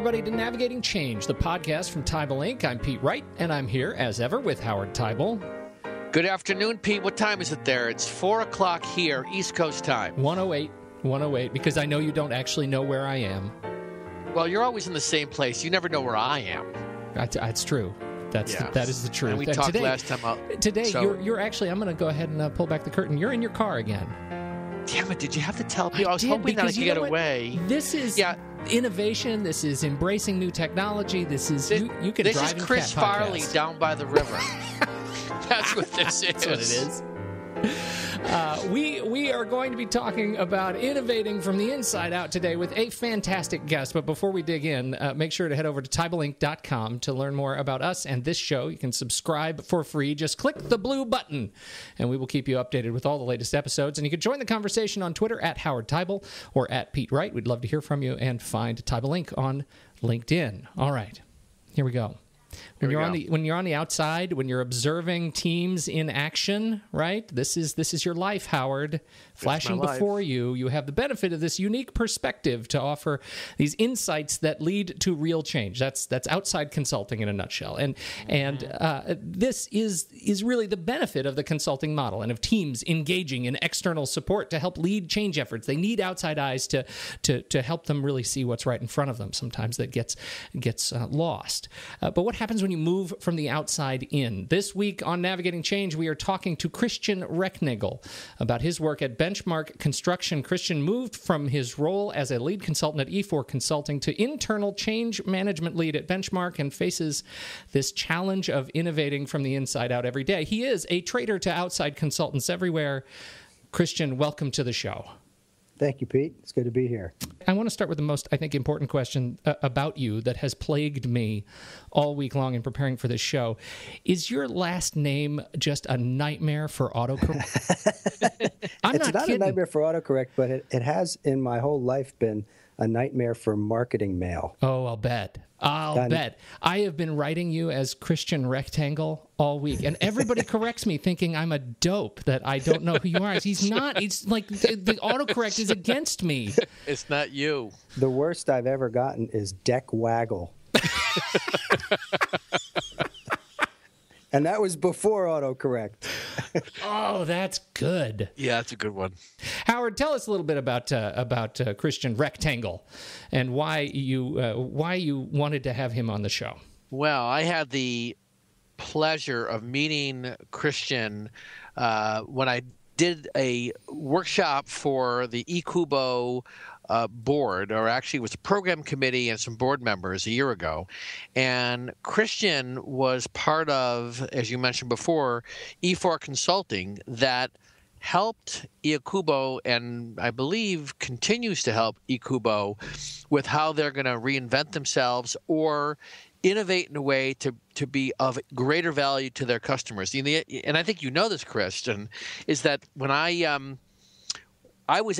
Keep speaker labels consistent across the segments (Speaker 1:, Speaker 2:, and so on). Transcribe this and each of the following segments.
Speaker 1: everybody, to Navigating Change, the podcast from Tybal Inc. I'm Pete Wright, and I'm here, as ever, with Howard Tybal.
Speaker 2: Good afternoon, Pete. What time is it there? It's 4 o'clock here, East Coast time.
Speaker 1: 108, because I know you don't actually know where I am.
Speaker 2: Well, you're always in the same place. You never know where I am.
Speaker 1: That's true. That is the truth.
Speaker 2: And we talked
Speaker 1: today,
Speaker 2: last time out.
Speaker 1: Today, you're actually, I'm going to go ahead and pull back the curtain. You're in your car again.
Speaker 2: Damn it, did you have to tell me? I was hoping that I could get away.
Speaker 1: This is innovation. This is embracing new technology. This is, you can
Speaker 2: This
Speaker 1: drive
Speaker 2: is Chris Farley down by the river. That's what this is.
Speaker 1: That's what it is. We are going to be talking about innovating from the inside out today with a fantastic guest. But before we dig in, make sure to head over to tybalinc.com to learn more about us and this show. You can subscribe for free. Just click the blue button, and we will keep you updated with all the latest episodes. And you can join the conversation on Twitter at Howard Tybal or at Pete Wright. We'd love to hear from you, and find Tybal Inc. on LinkedIn. All right, here we go. When you're on the outside, when you're observing teams in action, right? This is your life, Howard. Flashing before you, you have the benefit of this unique perspective to offer these insights that lead to real change. That's outside consulting in a nutshell. And this is really the benefit of the consulting model and of teams engaging in external support to help lead change efforts. They need outside eyes to help them really see what's right in front of them. Sometimes that gets lost. But what happens when you move from the outside in? This week on Navigating Change, we are talking to Christian Recknagel about his work at Benchmark Construction. Christian moved from his role as a lead consultant at E4 Consulting to internal change management lead at Benchmark, and faces this challenge of innovating from the inside out every day. He is a traitor to outside consultants everywhere. Christian, welcome to the show.
Speaker 3: Thank you, Pete. It's good to be here.
Speaker 1: I want to start with the most, I think, important question about you that has plagued me all week long in preparing for this show. Is your last name just a nightmare for autocorrect?
Speaker 3: It's not a nightmare for autocorrect, but it has in my whole life been a nightmare for marketing mail.
Speaker 1: Oh, I'll bet. I have been writing you as Christian Recknagel all week, and everybody corrects me thinking I'm a dope, that I don't know who you are. He's not. It's like the autocorrect is against me.
Speaker 2: It's not you.
Speaker 3: The worst I've ever gotten is Deck Waggle. And that was before autocorrect.
Speaker 1: Oh, that's good.
Speaker 2: Yeah, that's a good one.
Speaker 1: Howard, tell us a little bit about Christian Recknagel and why you wanted to have him on the show.
Speaker 2: Well, I had the pleasure of meeting Christian when I did a workshop for the eCubo board, or actually it was a program committee and some board members a year ago. And Christian was part of, as you mentioned before, E4 Consulting that helped eCubo, and I believe continues to help eCubo with how they're going to reinvent themselves or innovate in a way to be of greater value to their customers. And I think you know this, Christian, is that when I was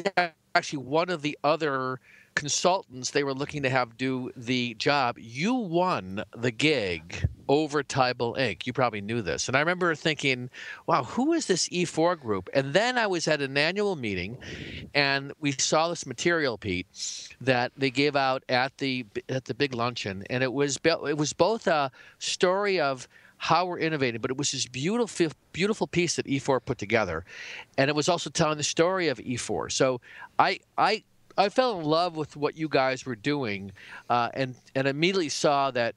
Speaker 2: actually one of the other consultants they were looking to have do the job, you won the gig over Tybal Inc. You probably knew this. And I remember thinking, wow, who is this E4 group? And then I was at an annual meeting, and we saw this material, Pete, that they gave out at the big luncheon. And it was both a story of how we're innovating, but it was this beautiful piece that E4 put together. And it was also telling the story of E4. So I fell in love with what you guys were doing, and immediately saw that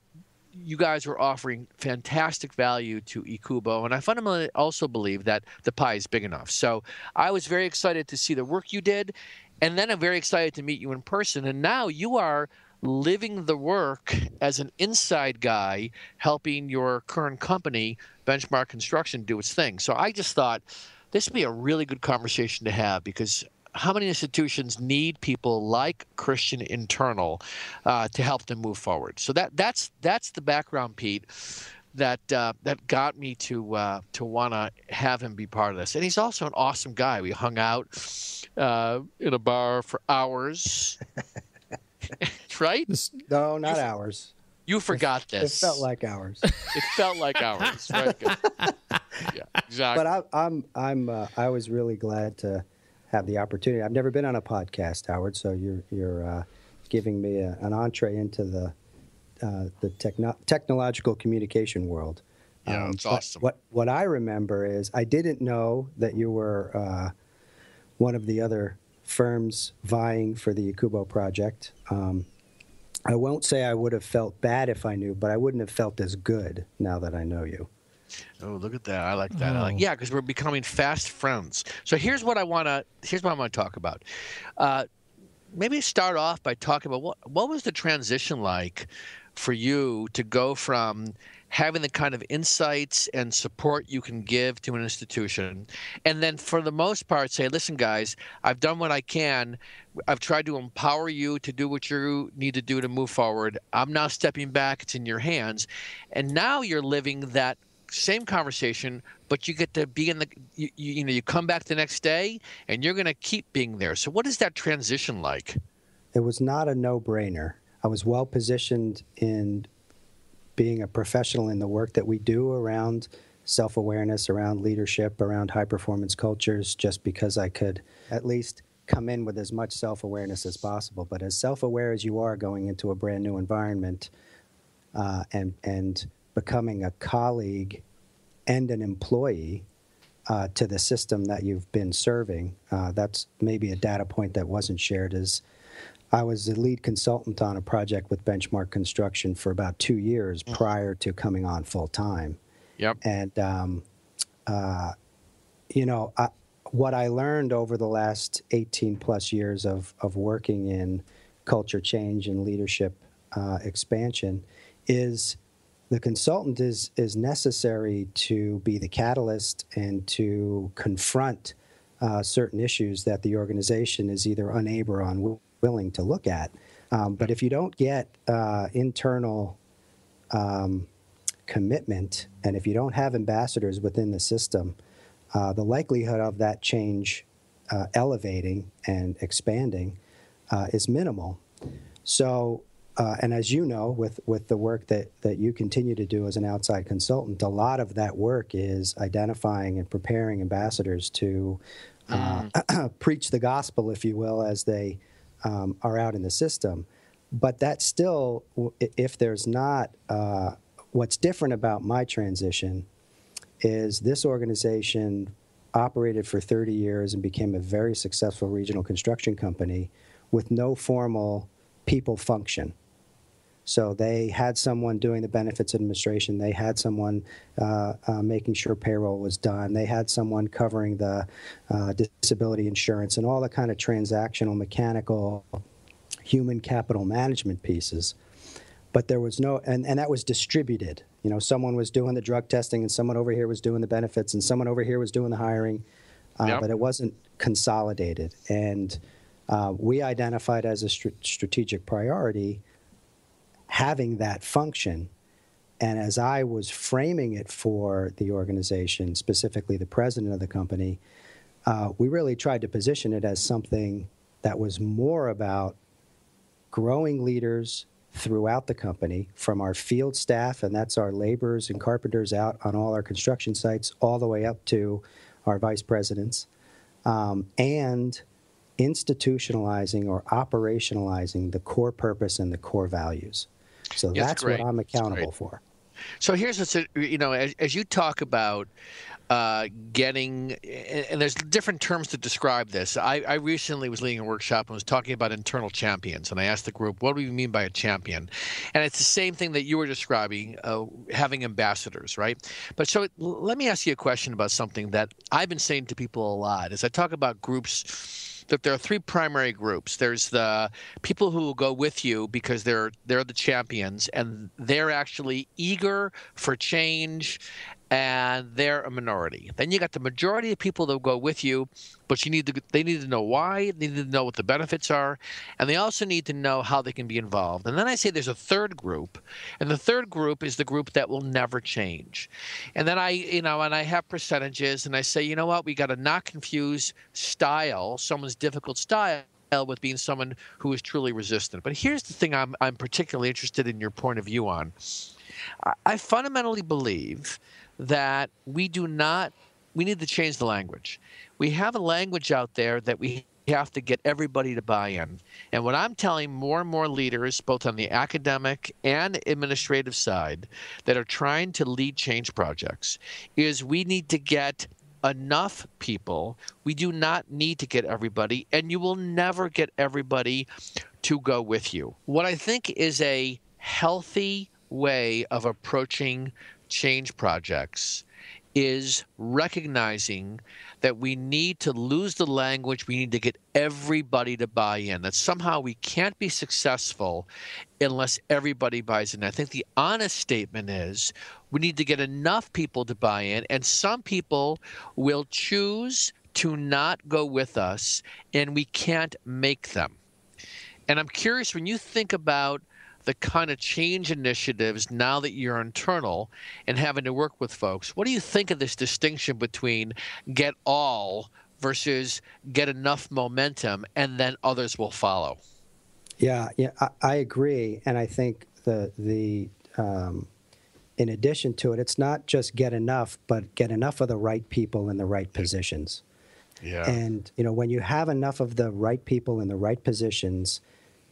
Speaker 2: you guys were offering fantastic value to eCubo. And I fundamentally also believe that the pie is big enough. So I was very excited to see the work you did. And then I'm very excited to meet you in person. And now you are living the work as an inside guy, helping your current company, Benchmark Construction, do its thing. So I just thought this would be a really good conversation to have, because how many institutions need people like Christian internal to help them move forward? So that's the background, Pete, that got me to want to have him be part of this. And he's also an awesome guy. We hung out in a bar for hours. Right?
Speaker 3: No, not hours.
Speaker 2: You forgot this.
Speaker 3: It felt like hours.
Speaker 2: It felt like hours. Very good. Yeah, exactly.
Speaker 3: But I was really glad to have the opportunity. I've never been on a podcast, Howard, so you're giving me an entree into the technological communication world.
Speaker 2: Yeah, it's awesome.
Speaker 3: What I remember is I didn't know that you were one of the other firms vying for the Ikubo project. I won't say I would have felt bad if I knew, but I wouldn't have felt as good now that I know you.
Speaker 2: Oh, look at that! I like that. Yeah, because we're becoming fast friends. So here's what I want to talk about. Maybe start off by talking about what was the transition like for you to go from having the kind of insights and support you can give to an institution, and then for the most part say, listen guys, I've done what I can. I've tried to empower you to do what you need to do to move forward. I'm now stepping back. It's in your hands. And now you're living that same conversation, but you get to be in you come back the next day and you're going to keep being there. So what is that transition like?
Speaker 3: It was not a no-brainer. I was well positioned in being a professional in the work that we do around self-awareness, around leadership, around high-performance cultures, just because I could at least come in with as much self-awareness as possible. But as self-aware as you are going into a brand new environment and becoming a colleague and an employee to the system that you've been serving, that's maybe a data point that wasn't shared, is I was the lead consultant on a project with Benchmark Construction for about 2 years prior to coming on full time.
Speaker 2: Yep.
Speaker 3: And, what I learned over the last 18 plus years of working in culture change and leadership expansion is the consultant is necessary to be the catalyst and to confront certain issues that the organization is either unable or unwilling to look at. But if you don't get internal commitment, and if you don't have ambassadors within the system, the likelihood of that change elevating and expanding is minimal. So, and as you know, with the work that you continue to do as an outside consultant, a lot of that work is identifying and preparing ambassadors to preach the gospel, if you will, as they are out in the system. But that still, if there's not, what's different about my transition is this organization operated for 30 years and became a very successful regional construction company with no formal people function. So they had someone doing the benefits administration. They had someone making sure payroll was done. They had someone covering the disability insurance and all the kind of transactional, mechanical, human capital management pieces. But there was no, and that was distributed. You know, someone was doing the drug testing and someone over here was doing the benefits and someone over here was doing the hiring, but it wasn't consolidated. And we identified as a strategic priority having that function. And as I was framing it for the organization, specifically the president of the company, we really tried to position it as something that was more about growing leaders throughout the company, from our field staff, and that's our laborers and carpenters out on all our construction sites, all the way up to our vice presidents, and institutionalizing or operationalizing the core purpose and the core values. So that's what I'm accountable for.
Speaker 2: So here's what's, as you talk about getting, and there's different terms to describe this. I recently was leading a workshop and was talking about internal champions, and I asked the group, what do we mean by a champion? And it's the same thing that you were describing, having ambassadors, right? But so let me ask you a question about something that I've been saying to people a lot. As I talk about groups, that there are three primary groups. There's the people who will go with you because they're the champions, and they're actually eager for change, and they're a minority. Then you got the majority of people that will go with you, but they need to know why, they need to know what the benefits are, and they also need to know how they can be involved. And then I say there's a third group, and the third group is the group that will never change. And then I have percentages, and I say, you know what, we got to not confuse someone's difficult style, with being someone who is truly resistant. But here's the thing I'm particularly interested in your point of view on. I fundamentally believe that we need to change the language. We have a language out there that we have to get everybody to buy in. And what I'm telling more and more leaders, both on the academic and administrative side, that are trying to lead change projects, is we need to get enough people. We do not need to get everybody, and you will never get everybody to go with you. What I think is a healthy way of approaching change projects is recognizing that we need to lose the language. We need to get everybody to buy in, that somehow we can't be successful unless everybody buys in. I think the honest statement is we need to get enough people to buy in, and some people will choose to not go with us, and we can't make them. And I'm curious, when you think about the kind of change initiatives now that you're internal and having to work with folks, what do you think of this distinction between get all versus get enough momentum and then others will follow?
Speaker 3: Yeah, I agree, and I think the in addition to it, it's not just get enough, but get enough of the right people in the right positions.
Speaker 2: Yeah.
Speaker 3: And when you have enough of the right people in the right positions,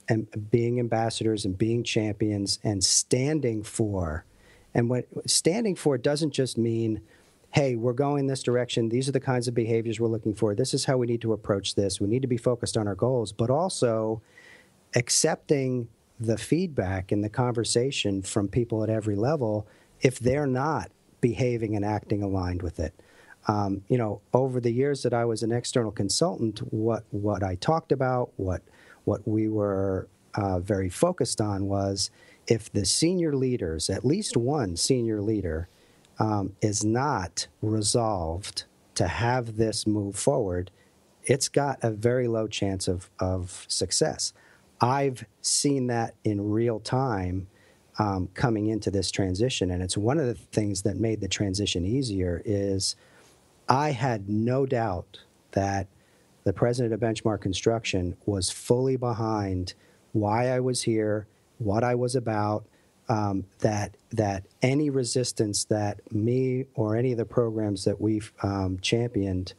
Speaker 3: and being ambassadors and being champions and standing for, and what standing for doesn't just mean, hey, we're going this direction. These are the kinds of behaviors we're looking for. This is how we need to approach this. We need to be focused on our goals, but also accepting the feedback and the conversation from people at every level if they're not behaving and acting aligned with it. Over the years that I was an external consultant, what I talked about, what we were very focused on was if the senior leaders, at least one senior leader, is not resolved to have this move forward, it's got a very low chance of success. I've seen that in real time coming into this transition, and it's one of the things that made the transition easier is I had no doubt that the president of Benchmark Construction was fully behind why I was here, what I was about, that any resistance that me or any of the programs that we've championed,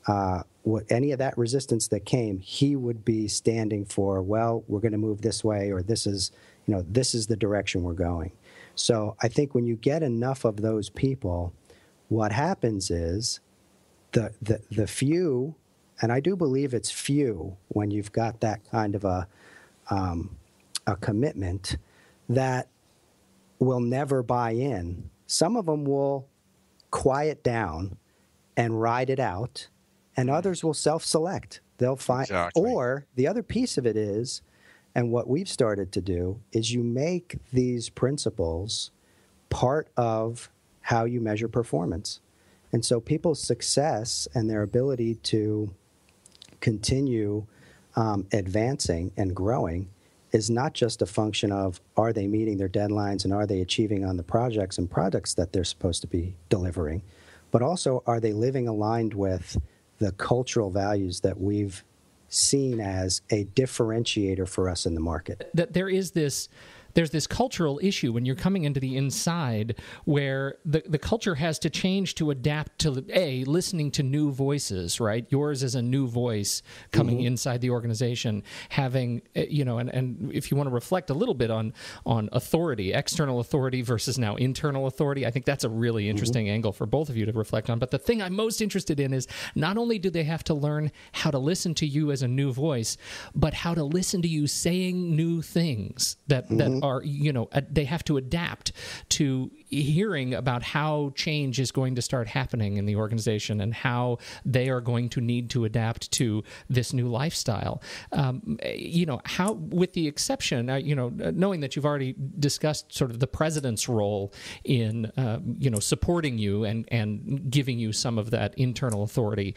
Speaker 3: any of that resistance that came, he would be standing for, well, we're going to move this way, or this is the direction we're going. So I think when you get enough of those people, what happens is the few, and I do believe it's few when you've got that kind of a commitment, that will never buy in. Some of them will quiet down and ride it out, and others will self-select. They'll find,
Speaker 2: exactly.
Speaker 3: Or the other piece of it is, and what we've started to do is you make these principles part of how you measure performance. And so people's success and their ability to continue advancing and growing is not just a function of are they meeting their deadlines and are they achieving on the projects and products that they're supposed to be delivering, but also are they living aligned with the cultural values that we've seen as a differentiator for us in the market.
Speaker 1: That there's this cultural issue when you're coming into the inside where the culture has to change to adapt to, listening to new voices, right? Yours is a new voice coming inside the organization, having, and if you want to reflect a little bit on authority, external authority versus now internal authority, I think that's a really interesting angle for both of you to reflect on. But the thing I'm most interested in is not only do they have to learn how to listen to you as a new voice, but how to listen to you saying new things that are, they have to adapt to hearing about how change is going to start happening in the organization and how they are going to need to adapt to this new lifestyle. How, with the exception, knowing that you've already discussed sort of the president's role in, supporting you and giving you some of that internal authority,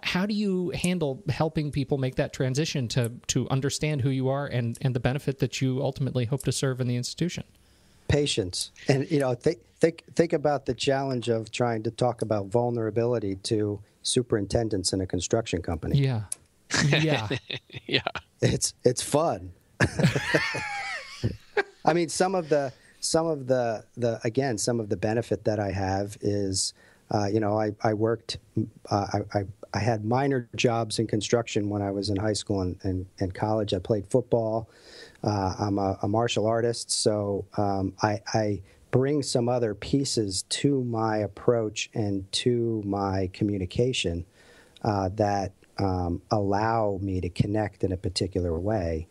Speaker 1: how do you handle helping people make that transition to understand who you are and the benefit that you ultimately hope to serve in the institution?
Speaker 3: Patience. And, think about the challenge of trying to talk about vulnerability to superintendents in a construction company.
Speaker 1: Yeah. Yeah.
Speaker 2: Yeah.
Speaker 3: It's fun. I mean, some of the benefit that I have is, I I had minor jobs in construction when I was in high school and college. I played football. I'm a martial artist, so I bring some other pieces to my approach and to my communication that allow me to connect in a particular way.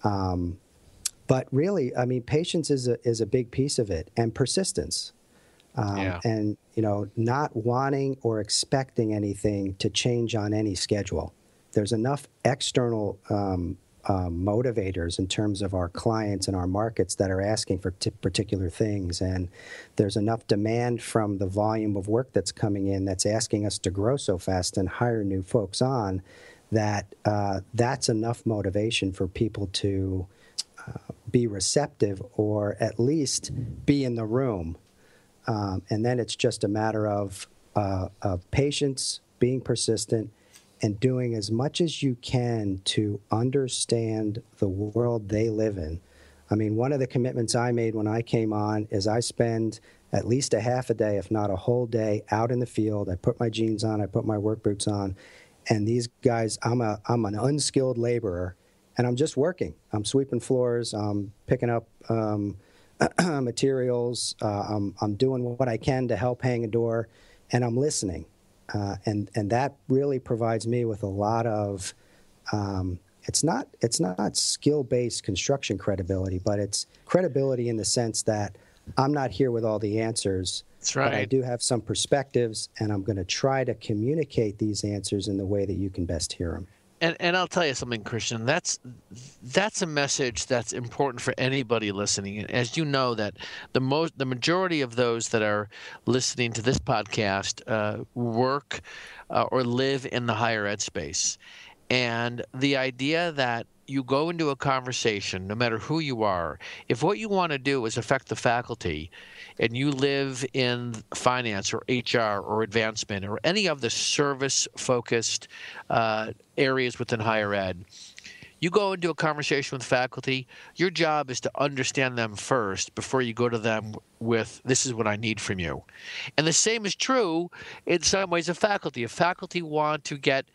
Speaker 3: But really, I mean, patience is a big piece of it, and persistence. And, not wanting or expecting anything to change on any schedule. There's enough external motivators in terms of our clients and our markets that are asking for particular things. And there's enough demand from the volume of work that's coming in that's asking us to grow so fast and hire new folks on that that's enough motivation for people to be receptive or at least be in the room. And then it's just a matter of patience, being persistent, and doing as much as you can to understand the world they live in. I mean, one of the commitments I made when I came on is I spend at least a half a day, if not a whole day, out in the field. I put my jeans on, I put my work boots on, and these guys, I'm an unskilled laborer, and I'm just working. I'm sweeping floors, I'm picking up materials, I'm doing what I can to help hang a door, and I'm listening. And that really provides me with a lot of it's not skill-based construction credibility, but it's credibility in the sense that I'm not here with all the answers.
Speaker 2: That's right.
Speaker 3: But I do have some perspectives, and I'm going to try to communicate these answers in the way that you can best hear them.
Speaker 2: And I'll tell you something, Christian. That's a message that's important for anybody listening. As you know, that the majority of those that are listening to this podcast work or live in the higher ed space, and the idea that you go into a conversation, no matter who you are, if what you want to do is affect the faculty, and you live in finance or HR or advancement or any of the service-focused areas within higher ed, you go into a conversation with faculty, your job is to understand them first before you go to them with, this is what I need from you. And the same is true in some ways of faculty. If faculty want to get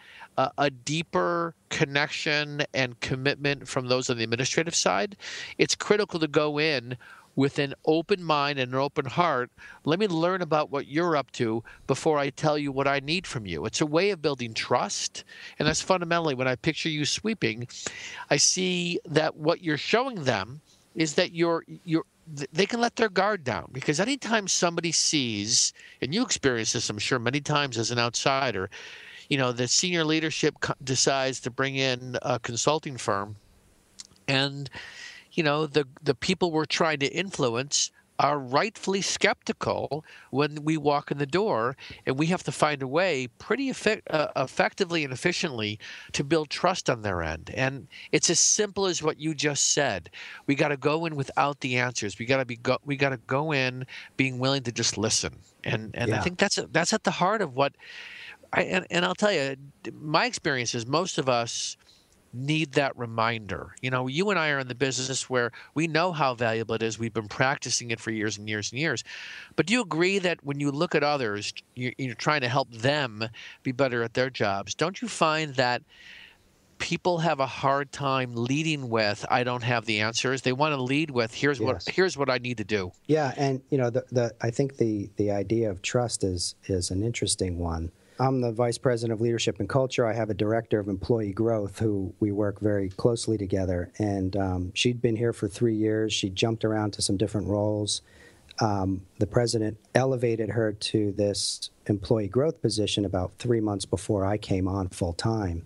Speaker 2: a deeper connection and commitment from those on the administrative side, it's critical to go in with an open mind and an open heart. Let me learn about what you're up to before I tell you what I need from you. It's a way of building trust. And that's fundamentally, when I picture you sweeping, I see that what you're showing them is that they can let their guard down. Because anytime somebody sees, and you experience this, I'm sure, many times as an outsider, the senior leadership decides to bring in a consulting firm, and the people we're trying to influence are rightfully skeptical when we walk in the door, and we have to find a way pretty effectively and efficiently to build trust on their end. And it's as simple as what you just said. We got to go in without the answers. We got to go in being willing to just listen. And yeah. I think that's at the heart of what and I'll tell you, my experience is most of us need that reminder. You and I are in the business where we know how valuable it is. We've been practicing it for years and years and years. But do you agree that when you look at others, you're trying to help them be better at their jobs? Don't you find that people have a hard time leading with, I don't have the answers? They want to lead with, here's what I need to do.
Speaker 3: Yeah, and I think the idea of trust is an interesting one. I'm the Vice President of Leadership and Culture. I have a Director of Employee Growth who we work very closely together. And she'd been here for 3 years. She jumped around to some different roles. The President elevated her to this employee growth position about 3 months before I came on full time.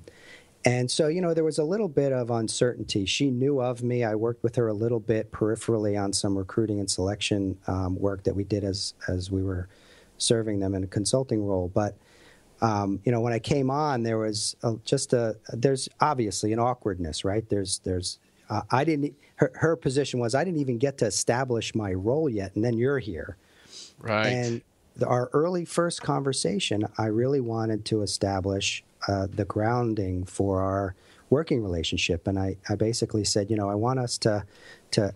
Speaker 3: And so, there was a little bit of uncertainty. She knew of me. I worked with her a little bit peripherally on some recruiting and selection work that we did as we were serving them in a consulting role. But when I came on, there was there's obviously an awkwardness, right? Her position was, I didn't even get to establish my role yet, and then you're here.
Speaker 2: Right.
Speaker 3: And our early first conversation, I really wanted to establish the grounding for our working relationship. And I basically said, I want us to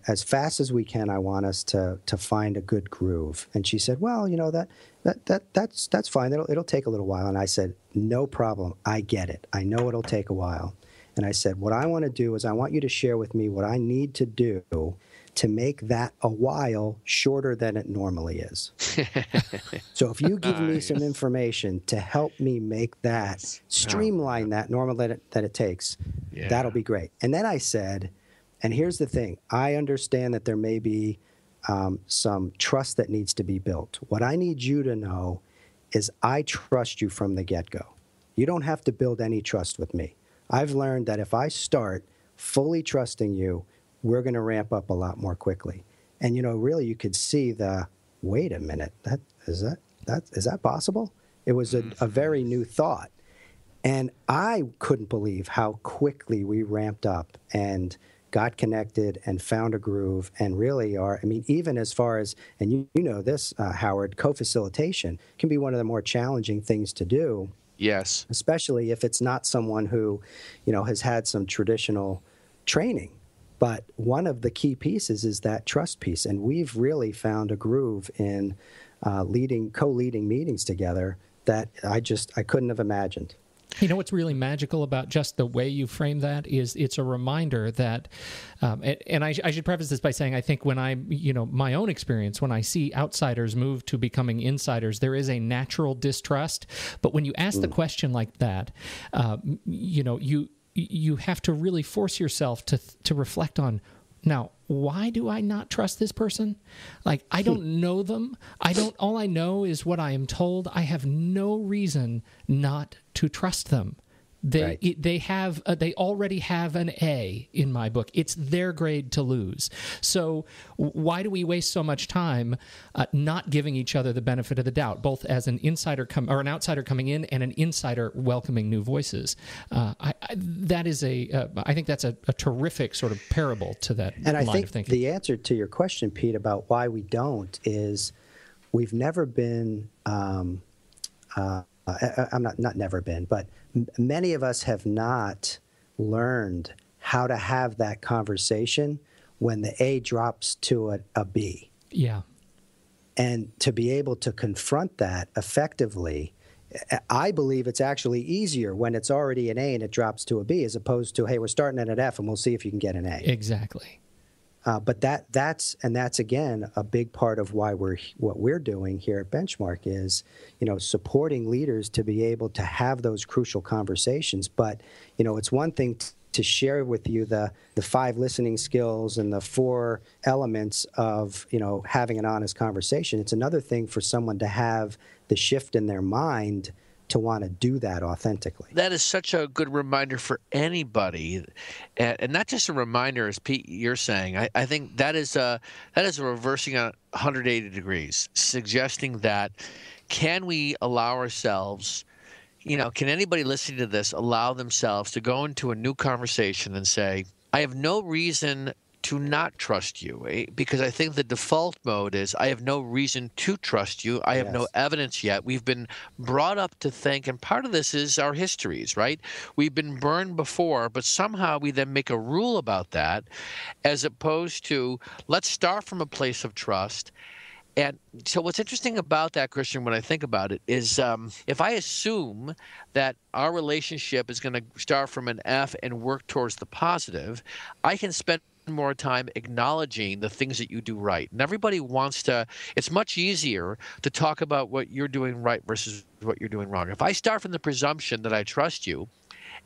Speaker 3: as fast as we can, I want us to find a good groove. And she said, well, that's fine. It'll take a little while. And I said, no problem. I get it. I know it'll take a while. And I said, what I want to do is I want you to share with me what I need to do to make that a while shorter than it normally is. So if you give me some information to help me make that, streamline that normal that it takes, that'll be great. And then I said, and here's the thing, I understand that there may be some trust that needs to be built. What I need you to know is I trust you from the get-go. You don't have to build any trust with me. I've learned that if I start fully trusting you, we're going to ramp up a lot more quickly. And, really, you could see wait a minute, is that possible? It was a very new thought. And I couldn't believe how quickly we ramped up and got connected and found a groove and really even as far as, and you know this, Howard, co-facilitation can be one of the more challenging things to do.
Speaker 2: Yes.
Speaker 3: Especially if it's not someone who, has had some traditional training. But one of the key pieces is that trust piece. And we've really found a groove in co-leading meetings together that I couldn't have imagined.
Speaker 1: What's really magical about just the way you frame that is it's a reminder that, and I should preface this by saying I think when my own experience, when I see outsiders move to becoming insiders, there is a natural distrust. But when you ask the question like that, you have to really force yourself to reflect on, now, why do I not trust this person? Like, I don't know them. All I know is what I am told. I have no reason not to trust them. They already have an A in my book. It's their grade to lose. So why do we waste so much time not giving each other the benefit of the doubt, both as an insider or an outsider coming in and an insider welcoming new voices? I think that's a terrific sort of parable to that line of thinking.
Speaker 3: And I think the answer to your question, Pete, about why we don't is we've never been I'm not never been, but many of us have not learned how to have that conversation when the A drops to a B.
Speaker 1: Yeah.
Speaker 3: And to be able to confront that effectively, I believe it's actually easier when it's already an A and it drops to a B as opposed to, hey, we're starting at an F and we'll see if you can get an A.
Speaker 1: Exactly.
Speaker 3: But that's again a big part of why what we're doing here at Benchmark is, supporting leaders to be able to have those crucial conversations. But it's one thing to share with you the 5 listening skills and the 4 elements of having an honest conversation. It's another thing for someone to have the shift in their mind to want to do that authentically.
Speaker 2: That is such a good reminder for anybody, and not just a reminder, as Pete, you're saying. I think that is a reversing on 180 degrees, suggesting that can we allow ourselves, can anybody listening to this allow themselves to go into a new conversation and say, I have no reason to not trust you, because I think the default mode is I have no reason to trust you. I have no evidence yet. We've been brought up to think, and part of this is our histories, right? We've been burned before, but somehow we then make a rule about that as opposed to let's start from a place of trust. And so what's interesting about that, Christian, when I think about it, is if I assume that our relationship is going to start from an F and work towards the positive, I can spend more time acknowledging the things that you do right. And everybody wants to, it's much easier to talk about what you're doing right versus what you're doing wrong. If I start from the presumption that I trust you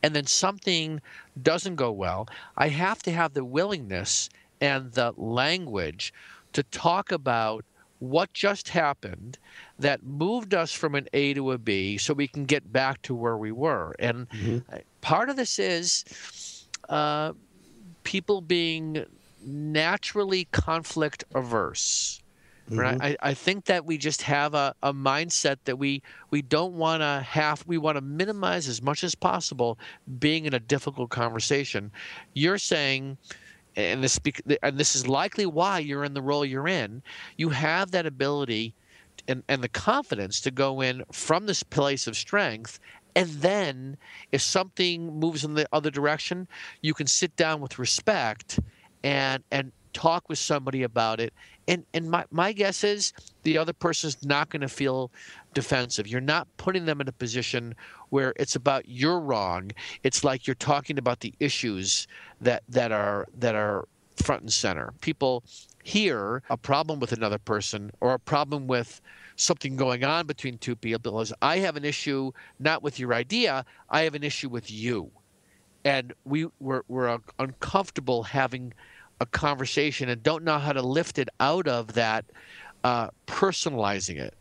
Speaker 2: and then something doesn't go well, I have to have the willingness and the language to talk about what just happened that moved us from an A to a B so we can get back to where we were. And part of this is people being naturally conflict averse. Right? I think that we just have a mindset that we don't want to we want to minimize as much as possible being in a difficult conversation. You're saying, and this is likely why you're in the role you're in, you have that ability and the confidence to go in from this place of strength And then if something moves in the other direction, you can sit down with respect and talk with somebody about it. And my guess is the other person's not going to feel defensive. You're not putting them in a position where it's about you're wrong. It's like you're talking about the issues that are front and center. People hear a problem with another person or a problem with something going on between two people as I have an issue not with your idea, I have an issue with you. And we're uncomfortable having a conversation and don't know how to lift it out of that, personalizing it.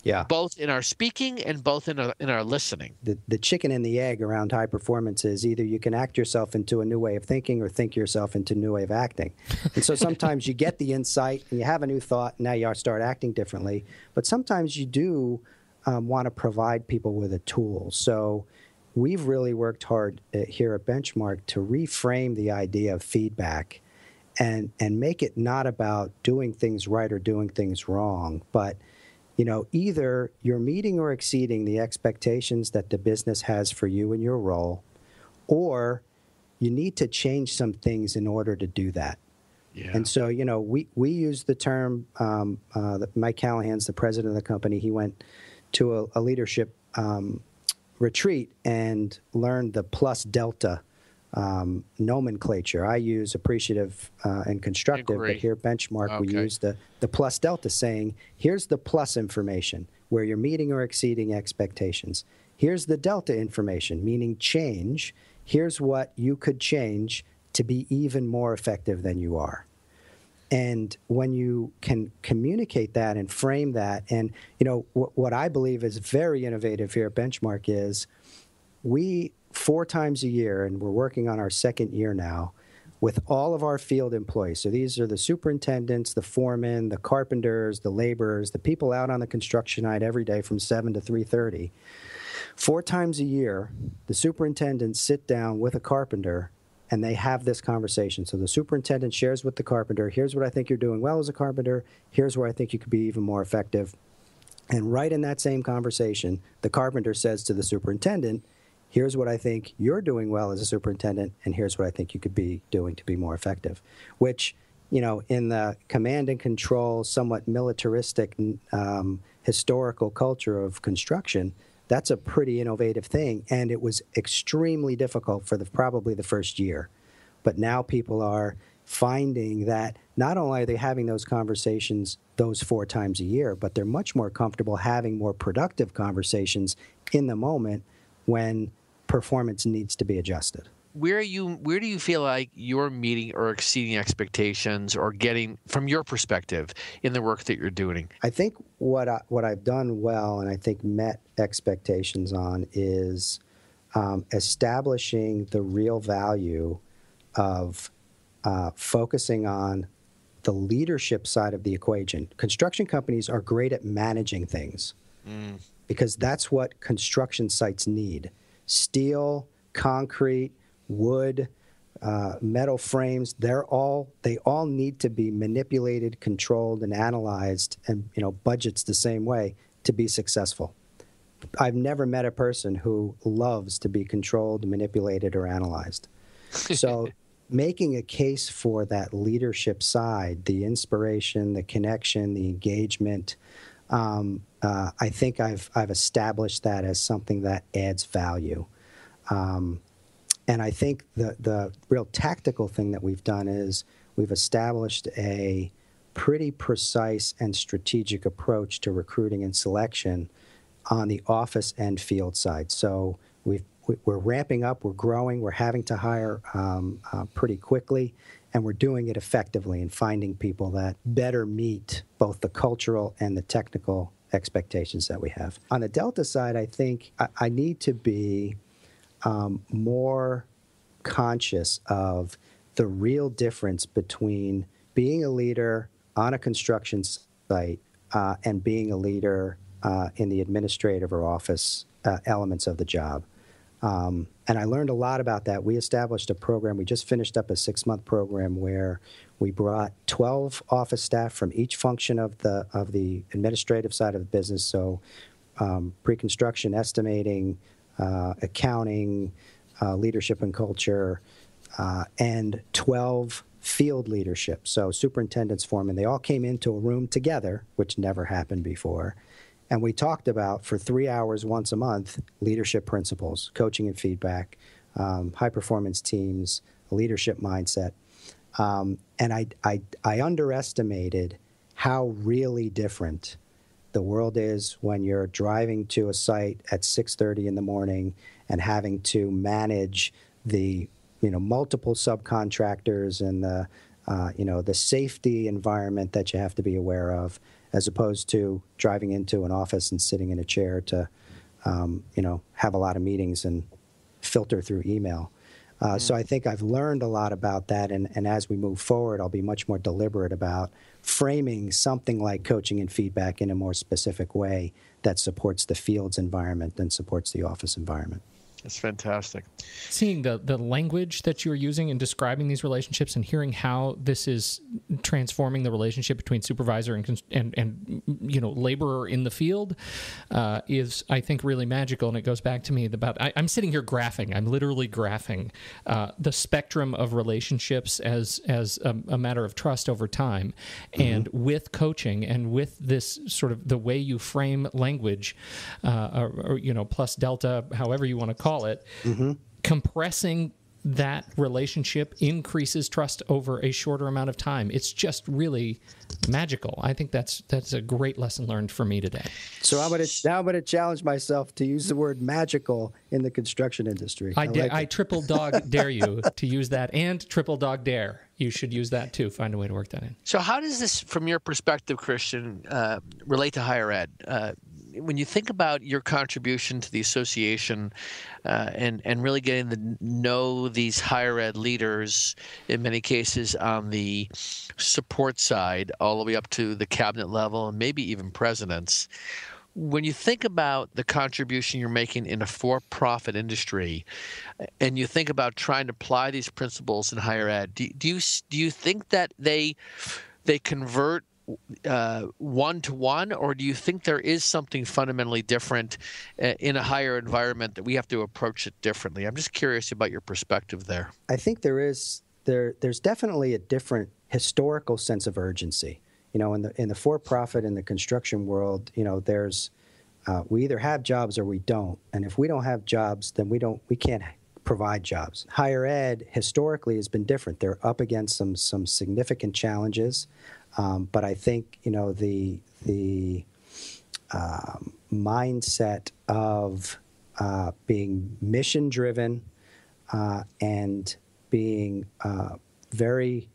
Speaker 3: Yeah.
Speaker 2: Both in our speaking and both in our listening.
Speaker 3: The chicken and the egg around high performance is either you can act yourself into a new way of thinking or think yourself into a new way of acting. And so sometimes you get the insight and you have a new thought, and now you start acting differently. But sometimes you do want to provide people with a tool. So we've really worked hard here at Benchmark to reframe the idea of feedback and make it not about doing things right or doing things wrong, but either you're meeting or exceeding the expectations that the business has for you and your role, or you need to change some things in order to do that.
Speaker 2: Yeah.
Speaker 3: And so, we use the term, Mike Callahan's the president of the company. He went to a leadership retreat and learned the plus delta nomenclature. I use appreciative and constructive, but here at Benchmark we use the plus delta, saying here's the plus information where you're meeting or exceeding expectations. Here's the delta information, meaning change. Here's what you could change to be even more effective than you are. And when you can communicate that and frame that, and what I believe is very innovative here at Benchmark is we 4 times a year, and we're working on our second year now, with all of our field employees. So these are the superintendents, the foremen, the carpenters, the laborers, the people out on the construction site every day from 7 to 3:30. 4 times a year, the superintendents sit down with a carpenter and they have this conversation. So the superintendent shares with the carpenter, here's what I think you're doing well as a carpenter, here's where I think you could be even more effective. And right in that same conversation, the carpenter says to the superintendent, here's what I think you're doing well as a superintendent, and here's what I think you could be doing to be more effective, which, in the command and control, somewhat militaristic, historical culture of construction, that's a pretty innovative thing. And it was extremely difficult for probably the first year. But now people are finding that not only are they having those conversations those 4 times a year, but they're much more comfortable having more productive conversations in the moment when performance needs to be adjusted.
Speaker 2: Where do you feel like you're meeting or exceeding expectations or getting, from your perspective, in the work that you're doing?
Speaker 3: I think what I've done well and I think met expectations on is establishing the real value of focusing on the leadership side of the equation. Construction companies are great at managing things because that's what construction sites need. Steel, concrete, wood, metal frames, they all need to be manipulated, controlled, and analyzed, and budgets the same way to be successful. I've never met a person who loves to be controlled, manipulated, or analyzed. So making a case for that leadership side, the inspiration, the connection, the engagement, I think I've established that as something that adds value. And I think the real tactical thing that we've done is we've established a pretty precise and strategic approach to recruiting and selection on the office and field side. So we're ramping up, we're growing, we're having to hire pretty quickly, and we're doing it effectively and finding people that better meet both the cultural and the technical expectations that we have. On the Delta side, I think I need to be more conscious of the real difference between being a leader on a construction site and being a leader in the administrative or office elements of the job. And I learned a lot about that. We established a program. We just finished up a 6-month program where we brought 12 office staff from each function of the administrative side of the business. So pre-construction, estimating, accounting, leadership and culture, and 12 field leadership. So superintendents, foremen, they all came into a room together, which never happened before. And we talked about, for 3 hours once a month, leadership principles, coaching and feedback, high-performance teams, a leadership mindset. And I underestimated how really different the world is when you're driving to a site at 6:30 in the morning and having to manage the multiple subcontractors and the safety environment that you have to be aware of, as opposed to driving into an office and sitting in a chair to have a lot of meetings and filter through email. So I think I've learned a lot about that, and as we move forward, I'll be much more deliberate about framing something like coaching and feedback in a more specific way that supports the field's environment and supports the office environment.
Speaker 2: That's fantastic.
Speaker 1: Seeing the language that you're using in describing these relationships and hearing how this is transforming the relationship between supervisor and laborer in the field is, I think, really magical. And it goes back to me about I'm sitting here graphing. I'm literally graphing the spectrum of relationships as a matter of trust over time, and with coaching and with this sort of the way you frame language, or plus delta, however you want to call it, compressing that relationship increases trust over a shorter amount of time. It's just really magical. I think that's a great lesson learned for me today.
Speaker 3: So I'm going to challenge myself to use the word magical in the construction industry.
Speaker 1: I triple dog dare you to use that, and triple dog dare. You should use that too. Find a way to work that in.
Speaker 2: So how does this, from your perspective, Christian, relate to higher ed? When you think about your contribution to the association and really getting to know these higher ed leaders, in many cases on the support side, all the way up to the cabinet level and maybe even presidents, when you think about the contribution you're making in a for-profit industry, and you think about trying to apply these principles in higher ed, do you think that they convert one-to-one, or do you think there is something fundamentally different in a higher environment that we have to approach it differently? I'm just curious about your perspective there.
Speaker 3: I think there's definitely a different historical sense of urgency. In the for-profit in the construction world, there's we either have jobs or we don't, and if we don't have jobs, then we can't provide jobs. Higher ed historically has been different. They're up against some significant challenges. But I think the mindset of being mission driven and being very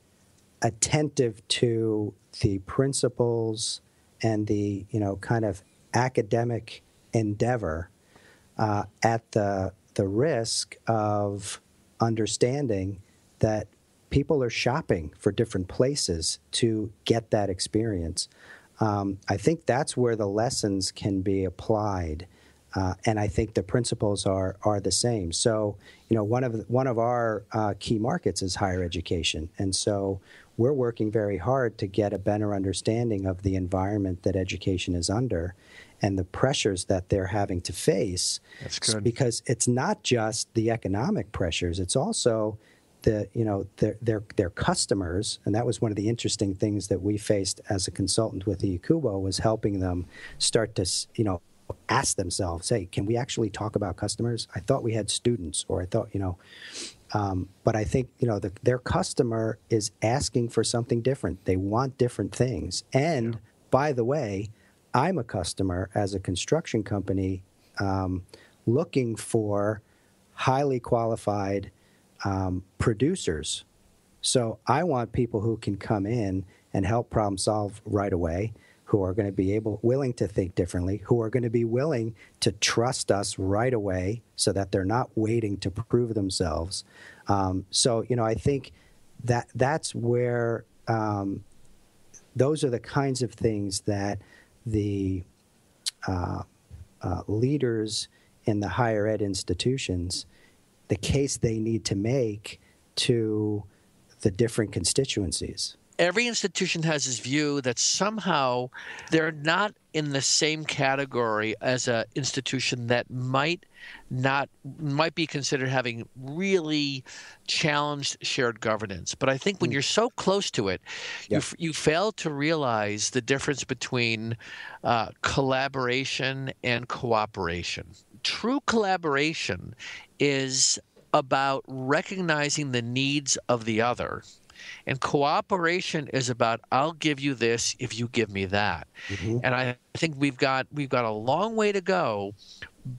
Speaker 3: attentive to the principles and the kind of academic endeavor at the risk of understanding that people are shopping for different places to get that experience. I think that's where the lessons can be applied, and I think the principles are the same. So, one of our key markets is higher education, and so we're working very hard to get a better understanding of the environment that education is under and the pressures that they're having to face.
Speaker 2: That's good.
Speaker 3: Because it's not just the economic pressures; it's also their customers, and that was one of the interesting things that we faced as a consultant with the Ikubo, was helping them start to ask themselves, hey, can we actually talk about customers? I thought we had students, or I thought but I think their customer is asking for something different. They want different things. And by the way, I'm a customer as a construction company looking for highly qualified producers. So I want people who can come in and help problem solve right away, who are going to be willing to think differently, who are going to be willing to trust us right away so that they're not waiting to prove themselves. So I think that's where those are the kinds of things that the leaders in the higher ed institutions, the case they need to make to the different constituencies.
Speaker 2: every institution has this view that somehow they're not in the same category as an institution that might be considered having really challenged shared governance. But I think when you're so close to it, you fail to realize the difference between collaboration and cooperation. True collaboration is about recognizing the needs of the other. And cooperation is about, I'll give you this if you give me that. Mm-hmm. And I think we've got a long way to go,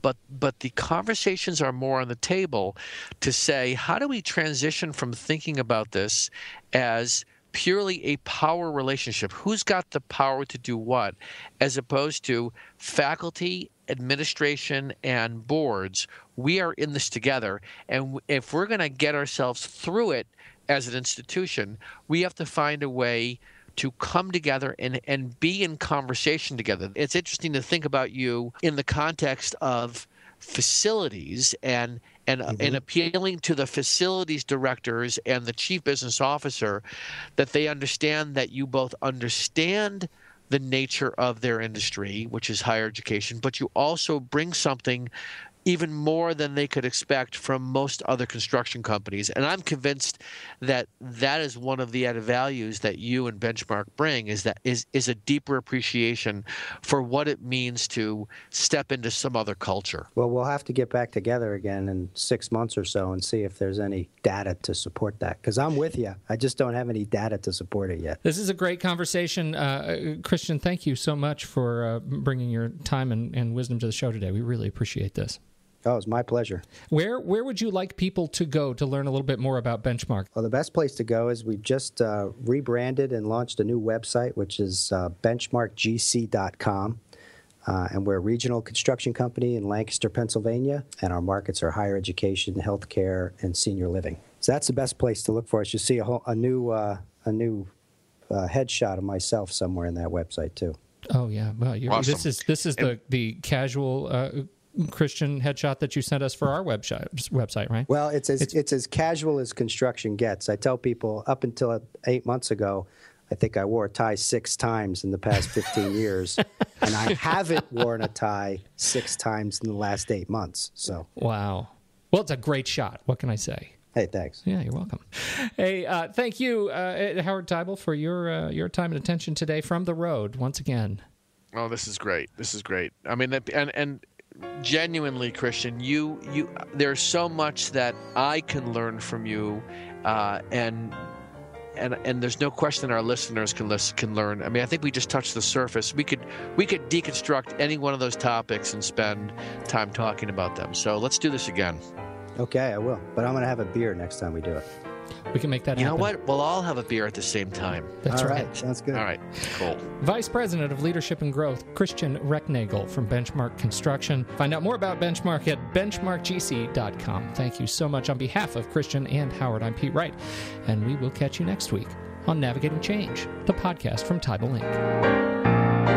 Speaker 2: but the conversations are more on the table to say, how do we transition from thinking about this as purely a power relationship? Who's got the power to do what, as opposed to faculty, administration, and boards? We are in this together, and if we're going to get ourselves through it as an institution, we have to find a way to come together and be in conversation together. It's interesting to think about you in the context of facilities and appealing to the facilities directors and the chief business officer, that they understand that you both understand the nature of their industry, which is higher education, but you also bring something even more than they could expect from most other construction companies. And I'm convinced that that is one of the added values that you and Benchmark bring, is a deeper appreciation for what it means to step into some other culture.
Speaker 3: Well, we'll have to get back together again in 6 months or so and see if there's any data to support that. Because I'm with you. I just don't have any data to support it yet.
Speaker 1: This is a great conversation. Christian, thank you so much for bringing your time and wisdom to the show today. We really appreciate this.
Speaker 3: Oh, it's my pleasure.
Speaker 1: Where would you like people to go to learn a little bit more about Benchmark?
Speaker 3: Well, the best place to go is we've just rebranded and launched a new website, which is benchmarkgc.com. And we're a regional construction company in Lancaster, Pennsylvania, and our markets are higher education, healthcare, and senior living. So that's the best place to look for us. You'll see a new headshot of myself somewhere in that website too.
Speaker 1: Oh yeah, well, awesome. This is the casual Christian headshot that you sent us for our website, right?
Speaker 3: Well, it's as casual as construction gets. I tell people up until 8 months ago, I think I wore a tie 6 times in the past 15 years, and I haven't worn a tie 6 times in the last 8 months. So
Speaker 1: wow. Well, it's a great shot. What can I say?
Speaker 3: Hey, thanks.
Speaker 1: Yeah, you're welcome. Hey, thank you, Howard Teibel, for your time and attention today from the road once again.
Speaker 2: Oh, this is great. This is great. I mean, and genuinely, Christian, you there's so much that I can learn from you, and there's no question our listeners can learn. I mean, I think we just touched the surface. We could deconstruct any one of those topics and spend time talking about them. So let's do this again.
Speaker 3: Okay, I will. But I'm going to have a beer next time we do it.
Speaker 1: We can make that happen.
Speaker 2: You know what? We'll all have a beer at the same time.
Speaker 1: That's right.
Speaker 3: Sounds good.
Speaker 2: All right. Cool.
Speaker 1: Vice President of Leadership and Growth, Christian Recknagel from Benchmark Construction. Find out more about Benchmark at benchmarkgc.com. Thank you so much. On behalf of Christian and Howard, I'm Pete Wright, and we will catch you next week on Navigating Change, the podcast from Teibel Inc.